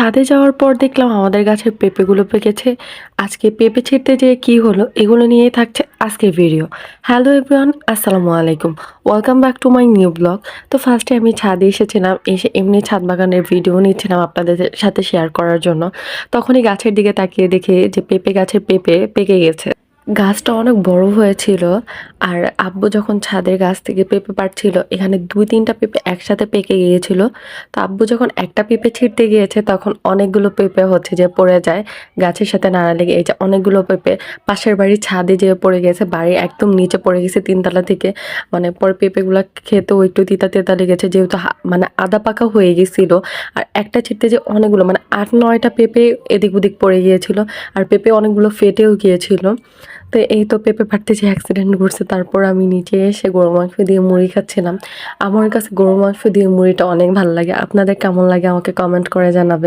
ছাদে যাওয়ার পর দেখলাম আমাদের গাছের পেঁপেগুলো পেকেছে। আজকে পেঁপে ছিঁড়তে যেয়ে কি হলো এগুলো নিয়েই থাকছে আজকের ভিডিও। হ্যালো এভরিওয়ান, আসসালামু আলাইকুম। Welcome back to my new blog. তো ফার্স্টে আমি ছাদে এসেছিলাম, এসে এমনি ছাদ বাগানের ভিডিও নিচ্ছিলাম আপনাদের সাথে শেয়ার করার জন্য। তখনই গাছের দিকে তাকিয়ে দেখি যে পেঁপে গাছের পেঁপে পেকে গেছে। গাছটা অনেক বড় হয়েছিল। আর আব্বু যখন ছাদের গাছ থেকে পেঁপে পাড়ছিল, এখানে ২-৩টা পেঁপে একসাথে পেকে গিয়েছিল। তো আব্বু যখন একটা পেঁপে ছিঁড়তে গিয়েছে তখন অনেকগুলো পেঁপে হচ্ছে যে পড়ে যায় গাছের সাথে নাড়া লেগে। এই যে অনেকগুলো পেঁপে পাশের বাড়ির ছাদে যেয়ে পড়ে গেছে, বাড়ির একদম নিচে পড়ে গেছে ৩ তলা থেকে। মানে পরে পেঁপেগুলো খেতেও একটু তিতা তিতা লেগেছে, যেহেতু মানে আধা পাকা হয়ে গেছিল। আর একটা ছিঁড়তে যে অনেকগুলো মানে ৮-৯টা পেঁপে এদিক ওদিক পড়ে গিয়েছিল। আর পেঁপে অনেকগুলো ফেটেও গিয়েছিল। তো এই তো পেঁপে পাড়তে যে অ্যাক্সিডেন্ট ঘটছে, তারপর আমি নিচে এসে গরু মাংস দিয়ে মুড়ি খাচ্ছিলাম। আমার কাছে গরু মাংস দিয়ে মুড়িটা অনেক ভালো লাগে। আপনাদের কেমন লাগে আমাকে কমেন্ট করে জানাবেন।